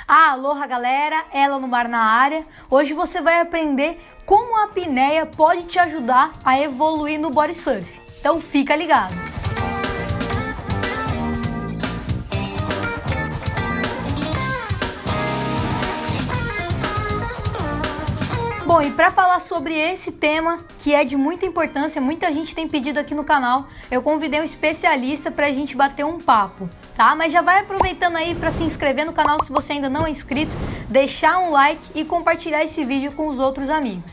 Aloha galera, ela no mar na área. Hoje você vai aprender como a apneia pode te ajudar a evoluir no body surf. Então fica ligado! Bom, e para falar sobre esse tema, que é de muita importância, muita gente tem pedido aqui no canal, eu convidei um especialista para a gente bater um papo, tá? Mas já vai aproveitando aí para se inscrever no canal se você ainda não é inscrito, deixar um like e compartilhar esse vídeo com os outros amigos.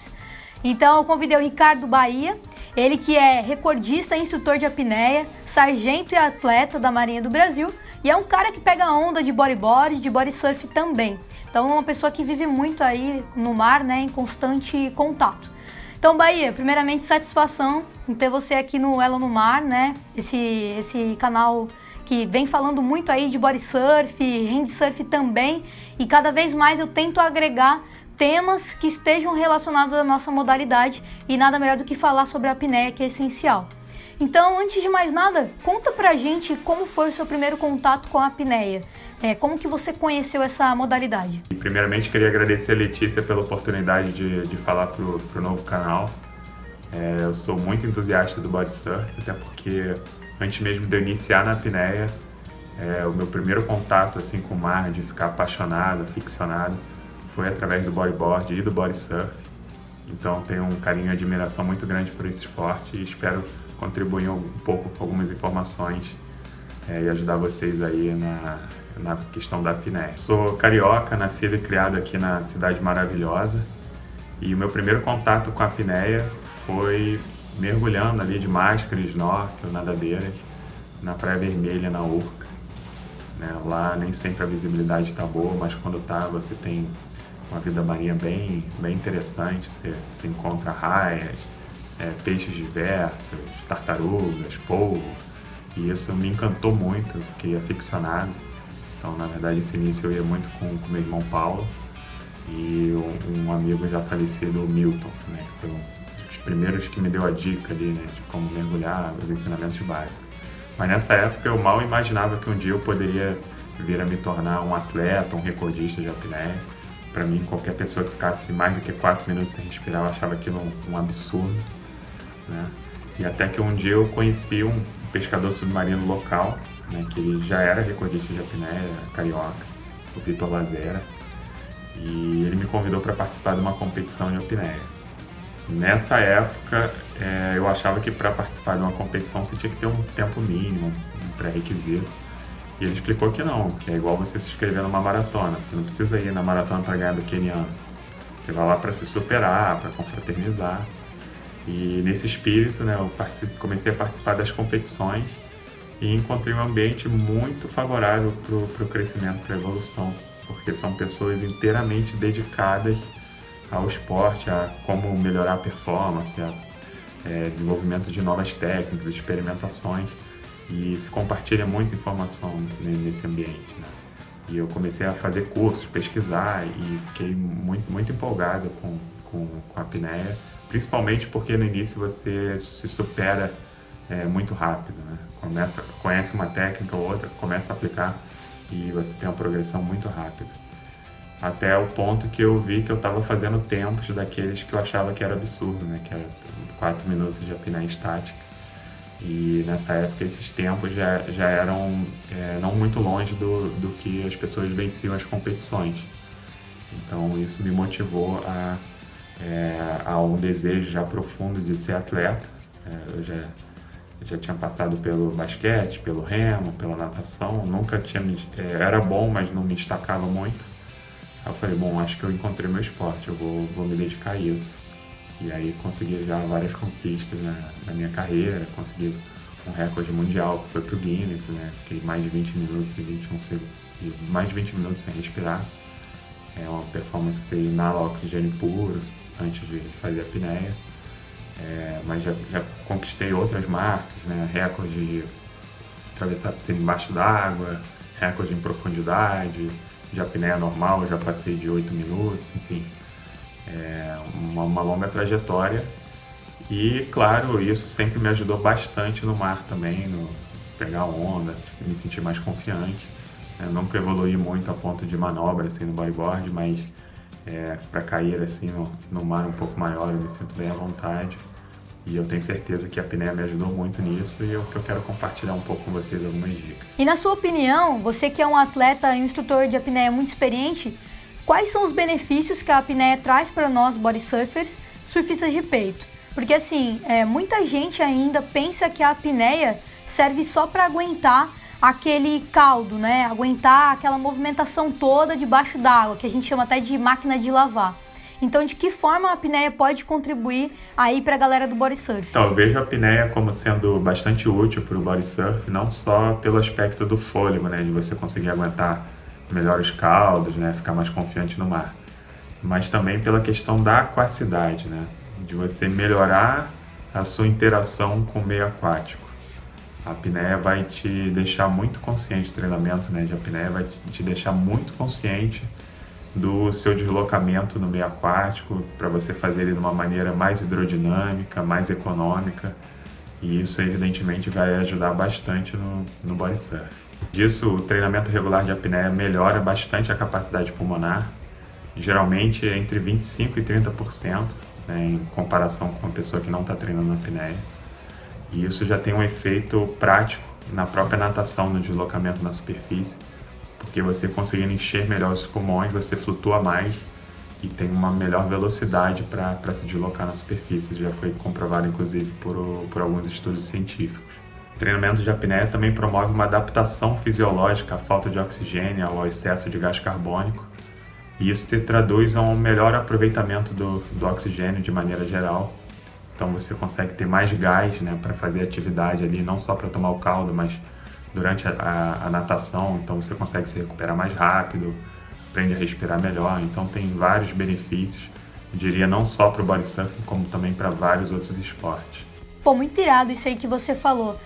Então eu convidei o Ricardo Bahia, ele que é recordista e instrutor de apneia, sargento e atleta da Marinha do Brasil, e é um cara que pega onda de bodyboard, de body surf também. Então é uma pessoa que vive muito aí no mar, né, em constante contato. Então Bahia, primeiramente satisfação em ter você aqui no Ela no Mar, né, esse canal que vem falando muito aí de body surf, handsurf também, e cada vez mais eu tento agregar temas que estejam relacionados à nossa modalidade e nada melhor do que falar sobre a apneia, que é essencial. Então, antes de mais nada, conta pra gente como foi o seu primeiro contato com a apneia. Como que você conheceu essa modalidade? Primeiramente, queria agradecer a Letícia pela oportunidade de falar pro novo canal. Eu sou muito entusiasta do body surf, até porque antes mesmo de eu iniciar na apneia, o meu primeiro contato assim, com o mar, de ficar apaixonado, aficionado, foi através do bodyboard e do body surf. Então tenho um carinho e admiração muito grande por esse esporte e espero contribuir um pouco com algumas informações e ajudar vocês aí na questão da apneia. Sou carioca, nascido e criado aqui na cidade maravilhosa, e o meu primeiro contato com a apneia foi mergulhando ali de máscara, snorkel, nadadeiras, na Praia Vermelha, na Urca. Lá nem sempre a visibilidade está boa, mas quando está você tem uma vida marinha bem interessante, você encontra raias, peixes diversos, tartarugas, polvo, e isso me encantou muito, fiquei aficionado. Então, na verdade, esse início eu ia muito com meu irmão Paulo e um amigo já falecido, o Milton, né, que foi um dos primeiros que me deu a dica ali, né, de como mergulhar, os ensinamentos básicos. Mas nessa época eu mal imaginava que um dia eu poderia vir a me tornar um atleta, um recordista de apneia. Para mim, qualquer pessoa que ficasse mais do que 4 minutos sem respirar, eu achava aquilo um absurdo, né? E até que um dia eu conheci um pescador submarino local, né, que ele já era recordista de apneia, carioca, o Vitor Lazera, e ele me convidou para participar de uma competição de apneia. Nessa época, eu achava que para participar de uma competição você tinha que ter um tempo mínimo, um pré-requisito. E ele explicou que não, que é igual você se inscrever numa maratona. Você não precisa ir na maratona para ganhar do queniano. Você vai lá para se superar, para confraternizar. E nesse espírito, né, eu comecei a participar das competições e encontrei um ambiente muito favorável para o crescimento, para a evolução, porque são pessoas inteiramente dedicadas ao esporte, a como melhorar a performance, a desenvolvimento de novas técnicas, experimentações, e se compartilha muita informação nesse ambiente, né? E eu comecei a fazer cursos, pesquisar, e fiquei muito empolgado com a apneia, principalmente porque no início você se supera muito rápido, né? Conhece uma técnica ou outra, começa a aplicar e você tem uma progressão muito rápida. Até o ponto que eu vi que eu estava fazendo tempos daqueles que eu achava que era absurdo, né? Que era 4 minutos de apneia estática. E nessa época esses tempos já eram não muito longe do que as pessoas venciam as competições. Então isso me motivou a um desejo já profundo de ser atleta. Eu já tinha passado pelo basquete, pelo remo, pela natação, nunca tinha era bom, mas não me destacava muito. Aí eu falei, bom, acho que eu encontrei meu esporte, eu vou me dedicar a isso. E aí consegui já várias conquistas na minha carreira, consegui um recorde mundial que foi pro Guinness, né? Fiquei mais de 20 minutos e 21 segundos, mais de 20 minutos sem respirar. É uma performance que você inala oxigênio puro antes de fazer a apneia. Mas já conquistei outras marcas, né? Recorde de atravessar a piscina embaixo d'água, recorde em profundidade, de apneia normal eu já passei de 8 minutos, enfim. Uma longa trajetória e, claro, isso sempre me ajudou bastante no mar também, no pegar onda, me sentir mais confiante. Eu nunca evoluí muito a ponto de manobra assim, no bodyboard, mas para cair assim, no mar um pouco maior eu me sinto bem à vontade. E eu tenho certeza que a apneia me ajudou muito nisso e eu quero compartilhar um pouco com vocês algumas dicas. E na sua opinião, você que é um atleta e um instrutor de apneia muito experiente, quais são os benefícios que a apneia traz para nós body surfers, surfistas de peito? Porque assim, muita gente ainda pensa que a apneia serve só para aguentar aquele caldo, né? Aguentar aquela movimentação toda debaixo d'água, que a gente chama até de máquina de lavar. Então, de que forma a apneia pode contribuir aí para a galera do body surf? Então, eu vejo a apneia como sendo bastante útil para o body surf, não só pelo aspecto do fôlego, né, de você conseguir aguentar melhor os caldos, né, ficar mais confiante no mar, mas também pela questão da aquacidade, né, de você melhorar a sua interação com o meio aquático. A apneia vai te deixar muito consciente, o treinamento, né, de apneia vai te deixar muito consciente do seu deslocamento no meio aquático, para você fazer ele de uma maneira mais hidrodinâmica, mais econômica, e isso evidentemente vai ajudar bastante no body surf. Disso, o treinamento regular de apneia melhora bastante a capacidade pulmonar, geralmente entre 25% e 30%, né, em comparação com uma pessoa que não está treinando apneia, e isso já tem um efeito prático na própria natação, no deslocamento na superfície, porque você conseguindo encher melhor os pulmões, você flutua mais e tem uma melhor velocidade para se deslocar na superfície. Já foi comprovado, inclusive, por alguns estudos científicos. O treinamento de apneia também promove uma adaptação fisiológica à falta de oxigênio, ao excesso de gás carbônico, e isso se traduz a um melhor aproveitamento do oxigênio de maneira geral. Então você consegue ter mais gás, né, para fazer atividade ali, não só para tomar o caldo, mas durante a natação, então você consegue se recuperar mais rápido, aprende a respirar melhor, então tem vários benefícios, eu diria não só para o body surfing, como também para vários outros esportes. Pô, muito irado isso aí que você falou,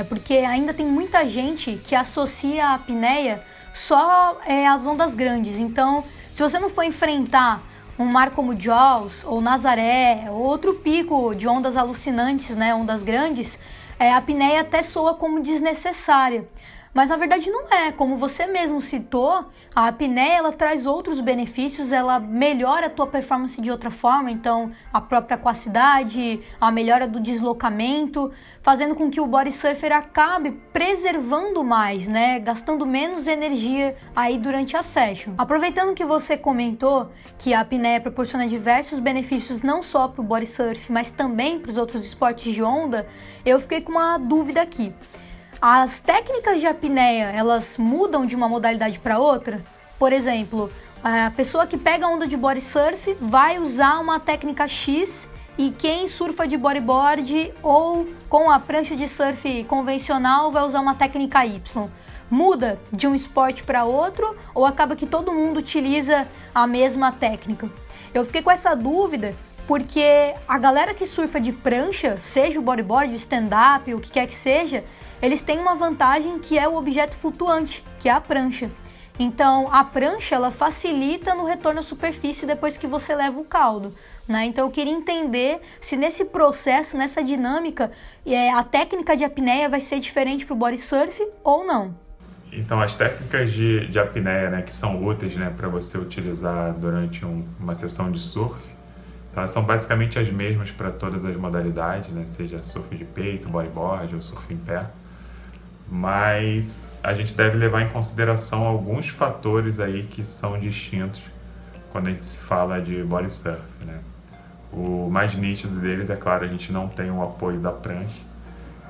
porque ainda tem muita gente que associa a apneia só às ondas grandes, então se você não for enfrentar um mar como Jaws ou Nazaré, ou outro pico de ondas alucinantes, né, ondas grandes, a apneia até soa como desnecessária, mas na verdade não é. Como você mesmo citou, a apneia ela traz outros benefícios, ela melhora a tua performance de outra forma, então a própria aquacidade, a melhora do deslocamento, fazendo com que o body surfer acabe preservando mais, né, gastando menos energia aí durante a session. Aproveitando que você comentou que a apneia proporciona diversos benefícios não só para o body surf, mas também para os outros esportes de onda, eu fiquei com uma dúvida aqui. As técnicas de apneia, elas mudam de uma modalidade para outra? Por exemplo, a pessoa que pega a onda de body surf vai usar uma técnica X e quem surfa de bodyboard ou com a prancha de surf convencional vai usar uma técnica Y. Muda de um esporte para outro ou acaba que todo mundo utiliza a mesma técnica? Eu fiquei com essa dúvida porque a galera que surfa de prancha, seja o bodyboard, o stand-up, o que quer que seja, eles têm uma vantagem que é o objeto flutuante, que é a prancha. Então, a prancha ela facilita no retorno à superfície depois que você leva o caldo, né? Então, eu queria entender se nesse processo, nessa dinâmica, a técnica de apneia vai ser diferente para o body surf ou não. Então, as técnicas de apneia, né, que são úteis, né, para você utilizar durante uma sessão de surf, elas são basicamente as mesmas para todas as modalidades, né, seja surf de peito, bodyboard ou surf em pé. Mas a gente deve levar em consideração alguns fatores aí que são distintos quando a gente se fala de body surf, né? O mais nítido deles, é claro, a gente não tem o apoio da prancha,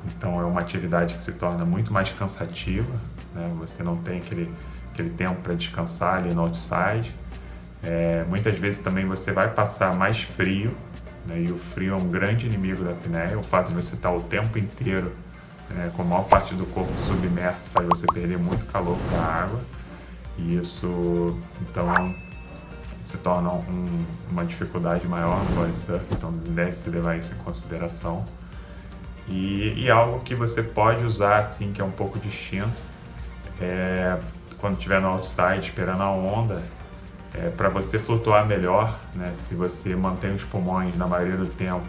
então é uma atividade que se torna muito mais cansativa, né? Você não tem aquele tempo para descansar ali no outside. Muitas vezes também você vai passar mais frio, né? E o frio é um grande inimigo da apneia. O fato de você estar o tempo inteiro com a maior parte do corpo submerso faz você perder muito calor para a água, e isso então se torna uma dificuldade maior no body surf, então deve-se levar isso em consideração. E algo que você pode usar assim, que é um pouco distinto, quando estiver no outside esperando a onda, para você flutuar melhor, né? Se você mantém os pulmões na maioria do tempo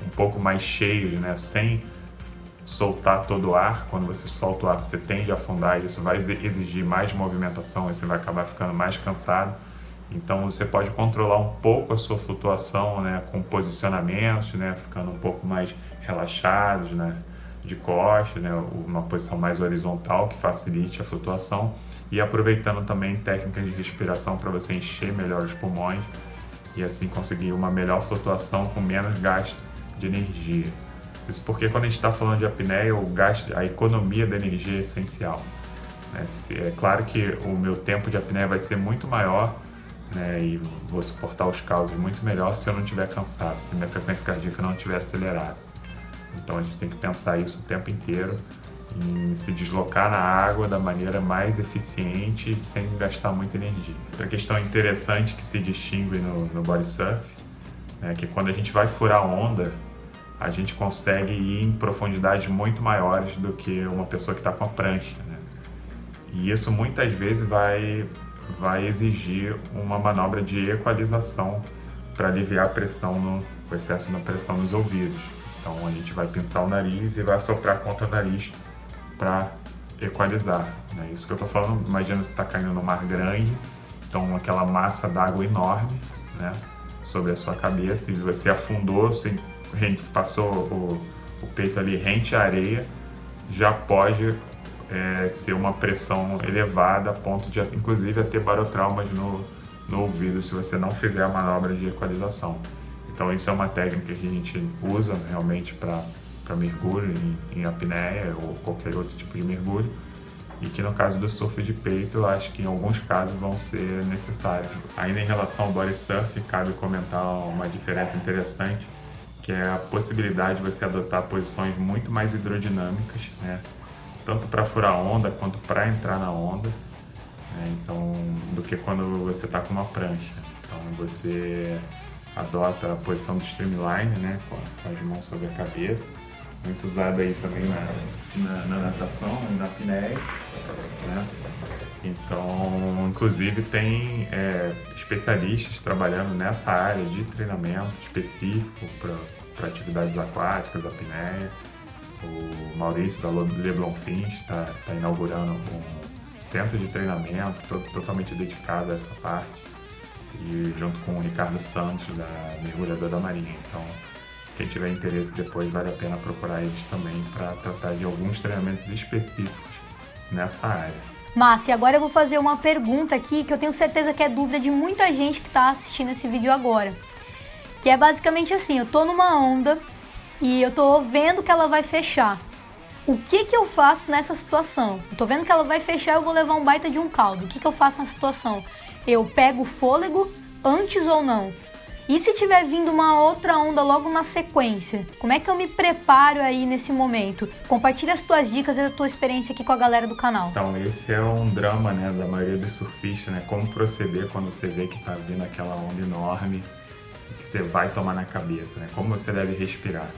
um pouco mais cheios, né? Sem soltar todo o ar. Quando você solta o ar, você tende a afundar, e isso vai exigir mais movimentação, e você vai acabar ficando mais cansado. Então você pode controlar um pouco a sua flutuação, né, com posicionamentos, né, ficando um pouco mais relaxados, né, de costas, né, uma posição mais horizontal que facilite a flutuação, e aproveitando também técnicas de respiração para você encher melhor os pulmões e assim conseguir uma melhor flutuação com menos gasto de energia. Isso porque quando a gente está falando de apneia, a economia da energia é essencial. É claro que o meu tempo de apneia vai ser muito maior, né, e vou suportar os causos muito melhor se eu não estiver cansado, se minha frequência cardíaca não estiver acelerada. Então a gente tem que pensar isso o tempo inteiro, em se deslocar na água da maneira mais eficiente sem gastar muita energia. Outra questão interessante que se distingue no body surf é que quando a gente vai furar onda, a gente consegue ir em profundidades muito maiores do que uma pessoa que está com a prancha, né? E isso muitas vezes vai exigir uma manobra de equalização para aliviar a pressão, o excesso da pressão nos ouvidos. Então a gente vai pinçar o nariz e vai soprar contra o nariz para equalizar, né? Isso que eu estou falando, imagina você está caindo no mar grande, então aquela massa d'água enorme, né, sobre a sua cabeça, e você afundou, você passou o peito ali rente à areia, já pode ser uma pressão elevada a ponto de, inclusive, ter barotraumas no ouvido se você não fizer a manobra de equalização. Então isso é uma técnica que a gente usa realmente para mergulho em apneia ou qualquer outro tipo de mergulho, e que no caso do surf de peito eu acho que em alguns casos vão ser necessários. Ainda em relação ao body surf, cabe comentar uma diferença interessante, que é a possibilidade de você adotar posições muito mais hidrodinâmicas, né, tanto para furar onda quanto para entrar na onda, né, então, do que quando você está com uma prancha. Então você adota a posição do streamline, né, com as mãos sobre a cabeça, muito usada aí também na natação e na apneia, né? Então, inclusive tem especialistas trabalhando nessa área de treinamento específico para atividades aquáticas, apneia. O Maurício da Leblon Fins está inaugurando um centro de treinamento totalmente dedicado a essa parte, e junto com o Ricardo Santos, mergulhador da Marinha. Então, quem tiver interesse depois, vale a pena procurar eles também para tratar de alguns treinamentos específicos nessa área. Márcia, agora eu vou fazer uma pergunta aqui que eu tenho certeza que é dúvida de muita gente que está assistindo esse vídeo agora. Que é basicamente assim, eu tô numa onda e eu tô vendo que ela vai fechar. O que eu faço nessa situação? Eu tô vendo que ela vai fechar, eu vou levar um baita de um caldo. O que eu faço nessa situação? Eu pego o fôlego antes ou não? E se tiver vindo uma outra onda logo na sequência, como é que eu me preparo aí nesse momento? Compartilha as tuas dicas e a tua experiência aqui com a galera do canal. Então, esse é um drama, né, da maioria dos surfistas, né? Como proceder quando você vê que tá vindo aquela onda enorme que você vai tomar na cabeça, né? Como você deve respirar?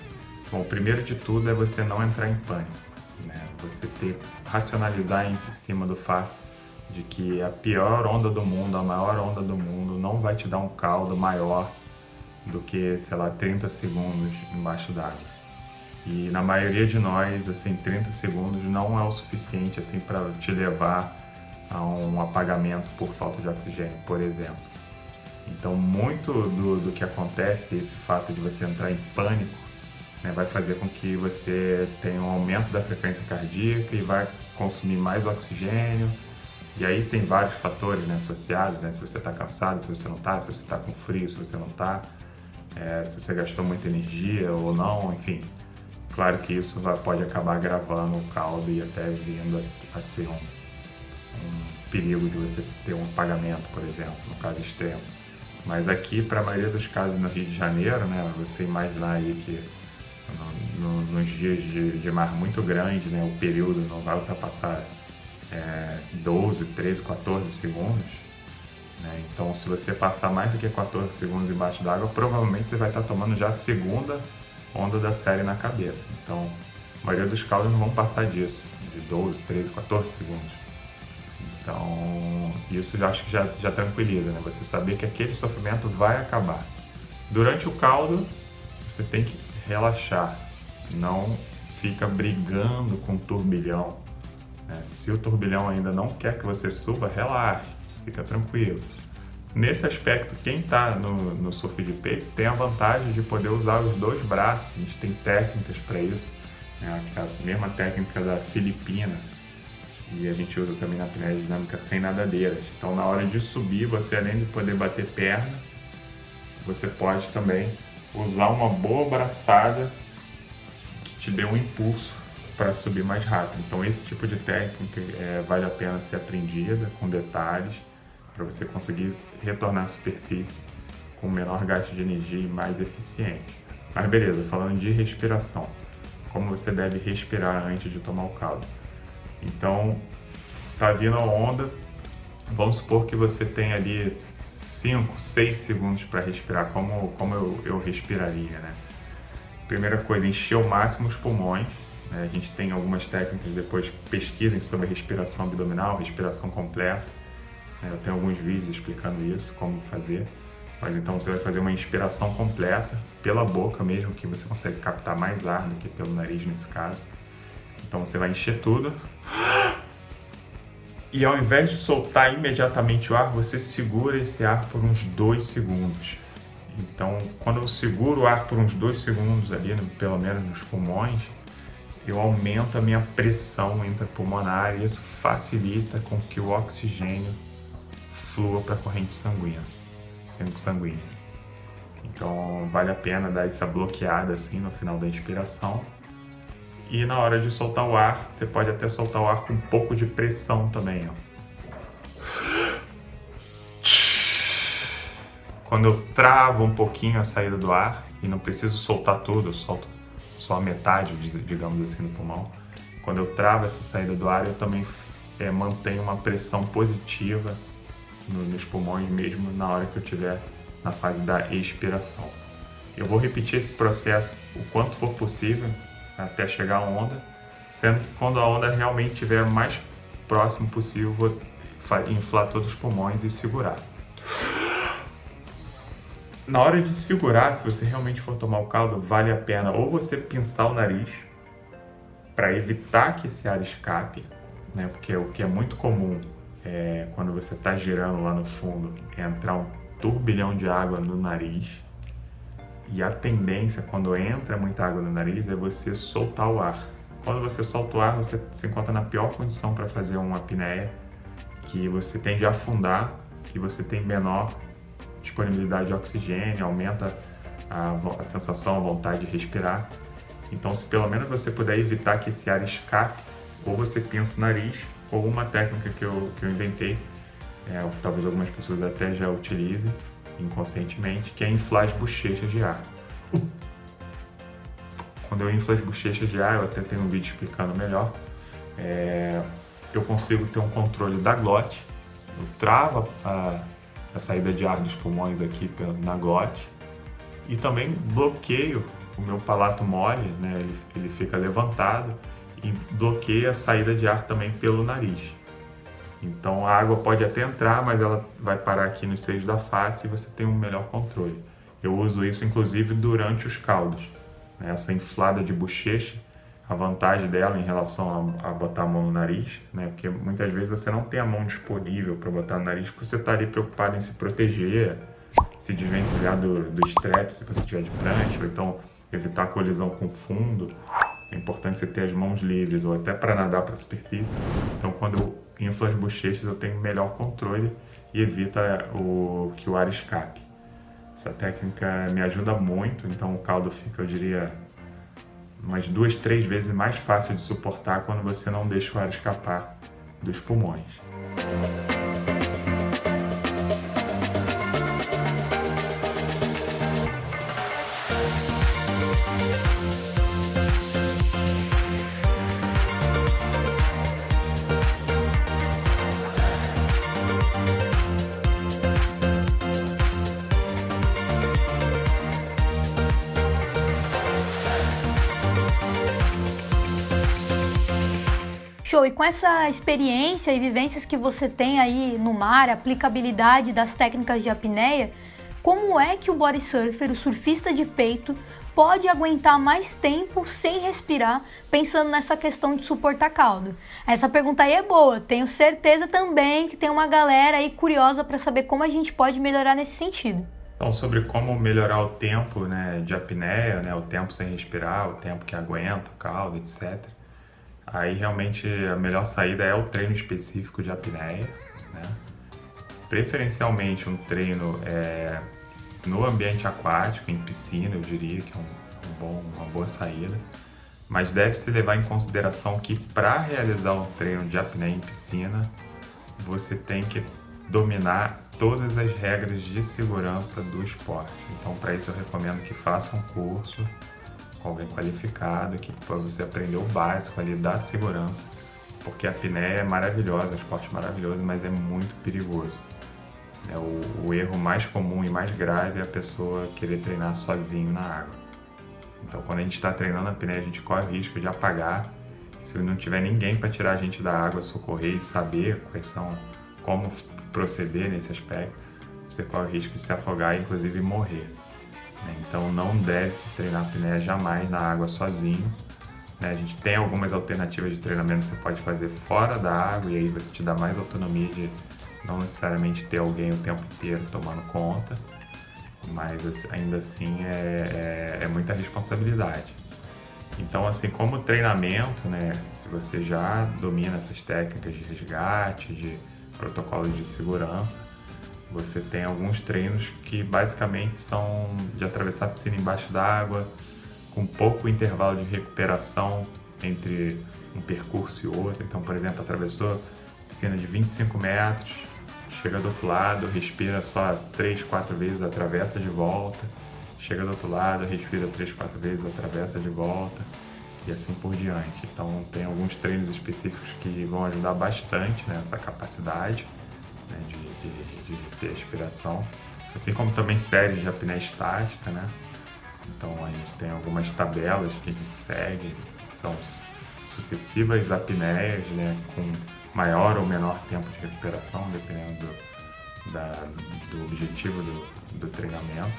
Bom, o primeiro de tudo é você não entrar em pânico, né? Você racionalizar em cima do fato de que a pior onda do mundo, a maior onda do mundo, não vai te dar um caldo maior do que, sei lá, 30 segundos embaixo d'água. E na maioria de nós, assim, 30 segundos não é o suficiente, assim, para te levar a um apagamento por falta de oxigênio, por exemplo. Então, muito do que acontece, esse fato de você entrar em pânico, né, vai fazer com que você tenha um aumento da frequência cardíaca e vai consumir mais oxigênio. E aí tem vários fatores, né, associados, né, se você está cansado, se você não está, se você está com frio, se você não está, se você gastou muita energia ou não, enfim. Claro que isso pode acabar agravando o caldo e até vindo a ser um perigo de você ter um apagamento, por exemplo, no caso extremo. Mas aqui, para a maioria dos casos no Rio de Janeiro, né, você imaginar aí que nos dias de mar muito grande, né, o período não vai ultrapassar 12, 13, 14 segundos, né? Então, se você passar mais do que 14 segundos embaixo d'água, provavelmente você vai estar tomando já a segunda onda da série na cabeça. Então, a maioria dos caldos não vão passar disso, de 12, 13, 14 segundos. Então, isso eu acho que já tranquiliza, né? Você saber que aquele sofrimento vai acabar. Durante o caldo, você tem que relaxar, não fica brigando com o turbilhão, né? Se o turbilhão ainda não quer que você suba, relaxe, fica tranquilo. Nesse aspecto, quem está no surf de peito tem a vantagem de poder usar os dois braços. A gente tem técnicas para isso, né? A mesma técnica da Filipina, e a gente usa também na apneia dinâmica sem nadadeiras. Então, na hora de subir, você além de poder bater perna, você pode também usar uma boa braçada que te dê um impulso para subir mais rápido. Então, esse tipo de técnica vale a pena ser aprendida com detalhes para você conseguir retornar à superfície com menor gasto de energia e mais eficiente. Mas beleza, falando de respiração, como você deve respirar antes de tomar o caldo. Então, tá vindo a onda, vamos supor que você tem ali 5, 6 segundos para respirar, como eu respiraria, né? Primeira coisa, encher ao máximo os pulmões, né? A gente tem algumas técnicas, depois pesquisem sobre respiração abdominal, respiração completa, né? Eu tenho alguns vídeos explicando isso, como fazer, mas então você vai fazer uma inspiração completa, pela boca mesmo, que você consegue captar mais ar do que pelo nariz nesse caso. Então você vai encher tudo e ao invés de soltar imediatamente o ar, você segura esse ar por uns 2 segundos. Então, quando eu seguro o ar por uns 2 segundos ali, pelo menos nos pulmões, eu aumento a minha pressão intrapulmonar e isso facilita com que o oxigênio flua para a corrente sanguínea. Então, vale a pena dar essa bloqueada assim no final da inspiração. E na hora de soltar o ar, você pode até soltar o ar com um pouco de pressão também, ó. Quando eu travo um pouquinho a saída do ar, e não preciso soltar tudo, eu solto só a metade, digamos assim, do pulmão. Quando eu travo essa saída do ar, eu também mantenho uma pressão positiva nos pulmões, mesmo na hora que eu estiver na fase da expiração. Eu vou repetir esse processo o quanto for possível, até chegar a onda, sendo que quando a onda realmente estiver mais próximo possível, vou inflar todos os pulmões e segurar. Na hora de segurar, se você realmente for tomar o caldo, vale a pena ou você pinçar o nariz para evitar que esse ar escape, né? Porque o que é muito comum quando você está girando lá no fundo é entrar um turbilhão de água no nariz. E a tendência, quando entra muita água no nariz, é você soltar o ar. Quando você solta o ar, você se encontra na pior condição para fazer uma apneia, que você tende a afundar e você tem menor disponibilidade de oxigênio, aumenta a sensação, a vontade de respirar. Então, se pelo menos você puder evitar que esse ar escape, ou você pinça o nariz, ou uma técnica que eu inventei, talvez algumas pessoas até já utilizem, inconscientemente, que é inflar as bochechas de ar. Quando eu inflo as bochechas de ar, eu até tenho um vídeo explicando melhor, eu consigo ter um controle da glote, eu travo a saída de ar dos pulmões aqui na glote e também bloqueio o meu palato mole, né? Ele fica levantado e bloqueia a saída de ar também pelo nariz. Então a água pode até entrar, mas ela vai parar aqui nos seios da face e você tem um melhor controle. Eu uso isso inclusive durante os caldos. Essa inflada de bochecha, a vantagem dela em relação a botar a mão no nariz, né? Porque muitas vezes você não tem a mão disponível para botar no nariz porque você está ali preocupado em se proteger, se desvencilhar do strap se você estiver de prancha, ou então evitar a colisão com o fundo. É importante você ter as mãos livres ou até para nadar para a superfície. Então quando eu inflo as bochechas eu tenho melhor controle e evita que o ar escape. Essa técnica me ajuda muito, então o caldo fica, eu diria, umas 2, 3 vezes mais fácil de suportar quando você não deixa o ar escapar dos pulmões. Show! E com essa experiência e vivências que você tem aí no mar, a aplicabilidade das técnicas de apneia, como é que o body surfer, o surfista de peito, pode aguentar mais tempo sem respirar, pensando nessa questão de suportar caldo. Essa pergunta aí é boa, tenho certeza também que tem uma galera aí curiosa para saber como a gente pode melhorar nesse sentido. Então, sobre como melhorar o tempo, né, de apneia, né, o tempo sem respirar, o tempo que aguenta o caldo, etc. Aí realmente a melhor saída é o treino específico de apneia, né? Preferencialmente um treino no ambiente aquático, em piscina, eu diria que é uma boa saída. Mas deve-se levar em consideração que para realizar um treino de apneia em piscina, você tem que dominar todas as regras de segurança do esporte. Então, para isso eu recomendo que faça um curso com alguém qualificado, para você aprender o básico ali da segurança, porque a apneia é maravilhosa, é um esporte maravilhoso, mas é muito perigoso. O erro mais comum e mais grave é a pessoa querer treinar sozinho na água. Então, quando a gente está treinando a apneia, a gente corre o risco de apagar. Se não tiver ninguém para tirar a gente da água, socorrer e saber como proceder nesse aspecto, você corre o risco de se afogar e inclusive morrer. Então não deve se treinar apneia jamais na água sozinho. A gente tem algumas alternativas de treinamento que você pode fazer fora da água e aí vai te dar mais autonomia de não necessariamente ter alguém o tempo inteiro tomando conta, mas ainda assim é muita responsabilidade. Então, assim, como treinamento, né, se você já domina essas técnicas de resgate, de protocolos de segurança, você tem alguns treinos que basicamente são de atravessar a piscina embaixo d'água, com pouco intervalo de recuperação entre um percurso e outro. Então, por exemplo, atravessou a piscina de 25 metros, chega do outro lado, respira só 3, 4 vezes, atravessa de volta, chega do outro lado, respira 3, 4 vezes, atravessa de volta e assim por diante. Então, tem alguns treinos específicos que vão ajudar bastante nessa capacidade, né, de ter respiração, assim como também séries de apneia estática, né? Então, a gente tem algumas tabelas que a gente segue, que são sucessivas apneias, né, com maior ou menor tempo de recuperação, dependendo do objetivo do treinamento.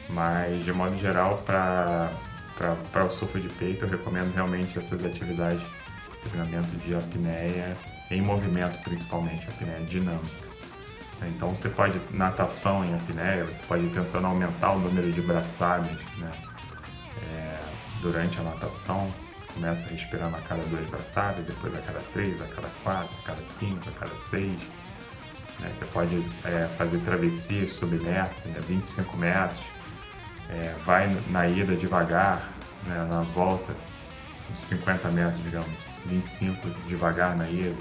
Mas, de modo geral, para o surf de peito, eu recomendo realmente essas atividades de treinamento de apneia em movimento, principalmente apneia dinâmica. Então, você pode, natação em apneia, você pode ir tentando aumentar o número de braçadas, né? Durante a natação, começa respirando a cada 2 braçadas, depois a cada 3, a cada 4, a cada 5, a cada 6. Né? Você pode fazer travessias submersas, né? 25 metros, vai na ida devagar, né? Na volta de 50 metros, digamos, 25 devagar na ida,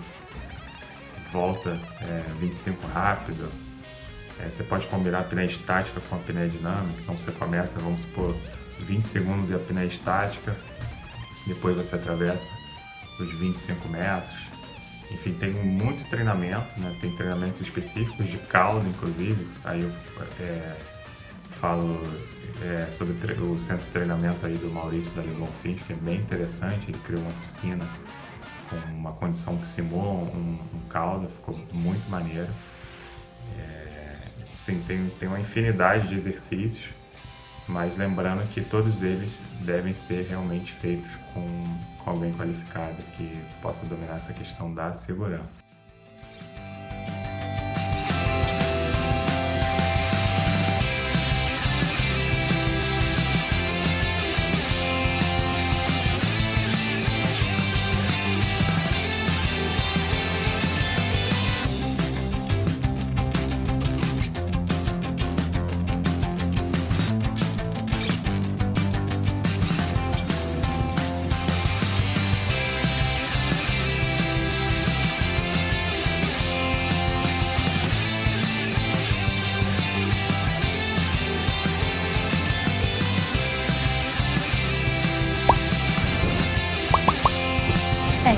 volta 25 rápido. Você pode combinar a apneia estática com a apneia dinâmica. Então você começa, vamos supor, 20 segundos de apneia estática, depois você atravessa os 25 metros. Enfim, tem muito treinamento, né? Tem treinamentos específicos de caldo, inclusive. Aí eu falo sobre o centro de treinamento aí do Maurício da Le Bonfim, que é bem interessante. Ele criou uma piscina com uma condição que simula um caldo, ficou muito maneiro. Sim, tem uma infinidade de exercícios, mas lembrando que todos eles devem ser realmente feitos com alguém qualificado que possa dominar essa questão da segurança.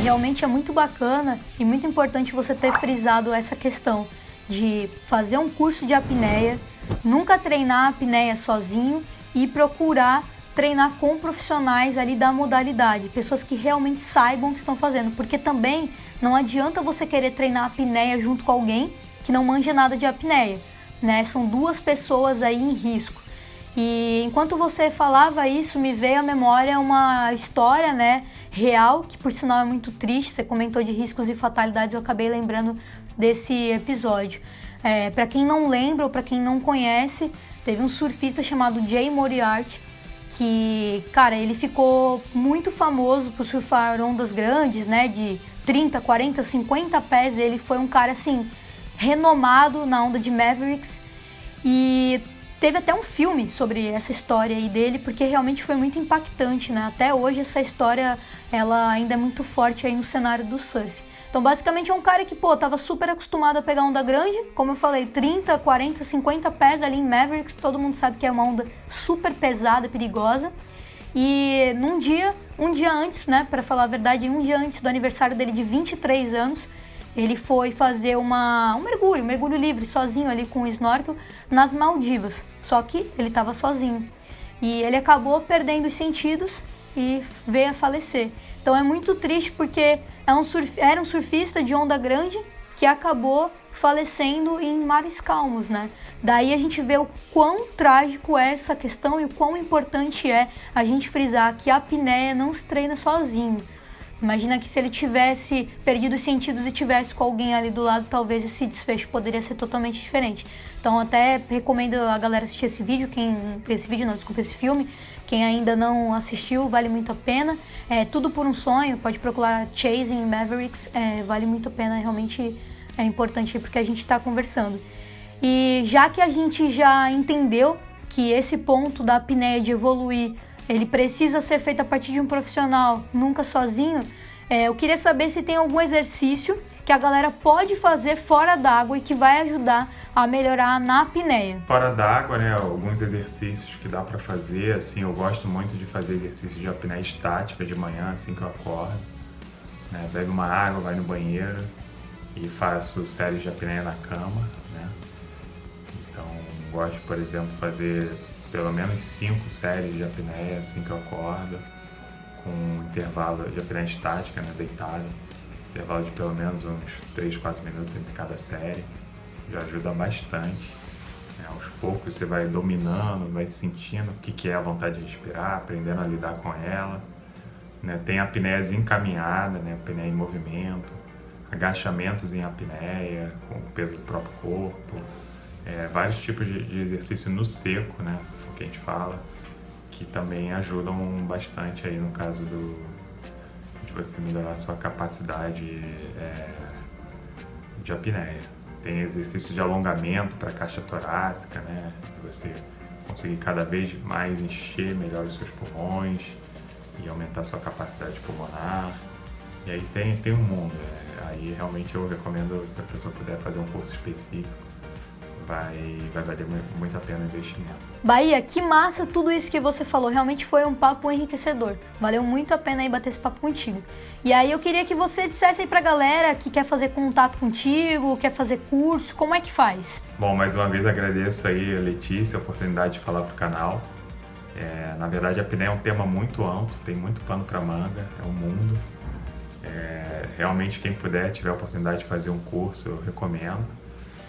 Realmente é muito bacana e muito importante você ter frisado essa questão de fazer um curso de apneia, nunca treinar a apneia sozinho e procurar treinar com profissionais ali da modalidade, pessoas que realmente saibam o que estão fazendo, porque também não adianta você querer treinar a apneia junto com alguém que não manja nada de apneia, né? São 2 pessoas aí em risco. E enquanto você falava isso, me veio à memória uma história, né, real, que por sinal é muito triste. Você comentou de riscos e fatalidades, eu acabei lembrando desse episódio. Para quem não lembra ou para quem não conhece, teve um surfista chamado Jay Moriarty, que, cara, ele ficou muito famoso por surfar ondas grandes, né, de 30, 40, 50 pés. Ele foi um cara, assim, renomado na onda de Mavericks, e teve até um filme sobre essa história aí dele, porque realmente foi muito impactante, né? Até hoje essa história, ela ainda é muito forte aí no cenário do surf. Então, basicamente, é um cara que, tava super acostumado a pegar onda grande, como eu falei, 30, 40, 50 pés ali em Mavericks, todo mundo sabe que é uma onda super pesada, perigosa. E um dia antes, né, para falar a verdade, um dia antes do aniversário dele de 23 anos, ele foi fazer um mergulho livre, sozinho ali com o snorkel, nas Maldivas. Só que ele estava sozinho. E ele acabou perdendo os sentidos e veio a falecer. Então é muito triste porque era um surfista de onda grande que acabou falecendo em mares calmos, né? Daí a gente vê o quão trágico é essa questão e o quão importante é a gente frisar que a apneia não se treina sozinho. Imagina que se ele tivesse perdido os sentidos e tivesse com alguém ali do lado, talvez esse desfecho poderia ser totalmente diferente. Então até recomendo a galera assistir esse filme. Quem ainda não assistiu, vale muito a pena. É Tudo por um Sonho, pode procurar Chasing Mavericks, vale muito a pena, realmente é importante porque a gente está conversando. E já que a gente já entendeu que esse ponto da apneia de evoluir, ele precisa ser feito a partir de um profissional, nunca sozinho, eu queria saber se tem algum exercício que a galera pode fazer fora d'água e que vai ajudar a melhorar na apneia. Fora d'água, né, alguns exercícios que dá para fazer, assim, eu gosto muito de fazer exercício de apneia estática de manhã, assim que eu acordo, né, bebo uma água, vai no banheiro e faço séries de apneia na cama, né. Então, gosto, por exemplo, fazer pelo menos 5 séries de apneia assim que eu acordo, com um intervalo de apneia estática, né, deitado, intervalo de pelo menos uns 3, 4 minutos entre cada série, já ajuda bastante. Aos poucos você vai dominando, vai sentindo o que é a vontade de respirar, aprendendo a lidar com ela, né. Tem apneias encaminhada, né, apneia em movimento, agachamentos em apneia, com o peso do próprio corpo, vários tipos de exercício no seco, né, que a gente fala, que também ajudam bastante aí no caso de você melhorar a sua capacidade de apneia. Tem exercício de alongamento para a caixa torácica, né, de você conseguir cada vez mais encher melhor os seus pulmões e aumentar a sua capacidade pulmonar. E aí tem um mundo, aí realmente eu recomendo, se a pessoa puder fazer um curso específico, vai valer muito a pena o investimento. Bahia, que massa tudo isso que você falou, realmente foi um papo enriquecedor, valeu muito a pena aí bater esse papo contigo. E aí eu queria que você dissesse aí pra galera que quer fazer contato contigo, quer fazer curso, como é que faz? Bom, mais uma vez agradeço aí a Letícia a oportunidade de falar pro canal. Na verdade a apneia é um tema muito amplo, tem muito pano pra manga, é um mundo. Realmente quem puder, tiver a oportunidade de fazer um curso, eu recomendo.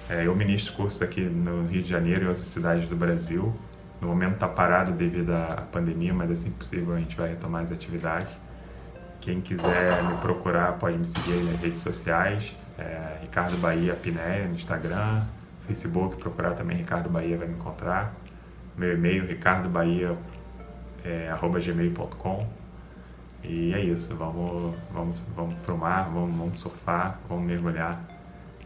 Eu ministro cursos aqui no Rio de Janeiro e em outras cidades do Brasil. No momento está parado devido à pandemia, mas assim que possível a gente vai retomar as atividades. Quem quiser me procurar pode me seguir aí nas redes sociais, Ricardo Bahia Apneia no Instagram, Facebook, procurar também Ricardo Bahia vai me encontrar. Meu e-mail ricardobahia@gmail.com. E é isso, vamos pro mar, vamos surfar, vamos mergulhar.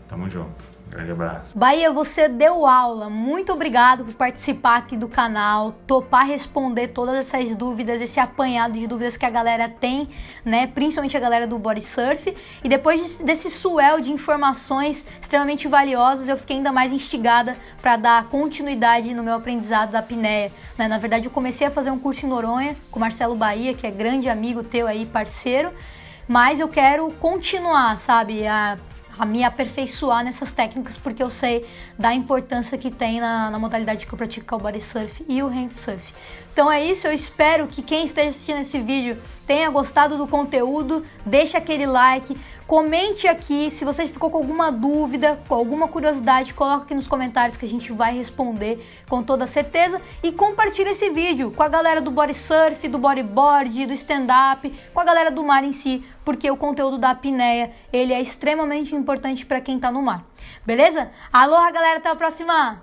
Tamo junto. Grande abraço. Bahia, você deu aula. Muito obrigado por participar aqui do canal, topar responder todas essas dúvidas, esse apanhado de dúvidas que a galera tem, né? Principalmente a galera do body surf. E depois desse swell de informações extremamente valiosas, eu fiquei ainda mais instigada para dar continuidade no meu aprendizado da apneia, né? Na verdade, eu comecei a fazer um curso em Noronha com o Marcelo Bahia, que é grande amigo teu aí, parceiro. Mas eu quero continuar, sabe? A me aperfeiçoar nessas técnicas, porque eu sei da importância que tem na modalidade que eu pratico, que é o body surf e o hand surf. Então é isso, eu espero que quem esteja assistindo esse vídeo tenha gostado do conteúdo, deixa aquele like, comente aqui, se você ficou com alguma dúvida, com alguma curiosidade, coloca aqui nos comentários que a gente vai responder com toda certeza e compartilha esse vídeo com a galera do body surf, do bodyboard, do stand-up, com a galera do mar em si, porque o conteúdo da apneia, ele é extremamente importante para quem tá no mar. Beleza? Aloha, galera, até a próxima!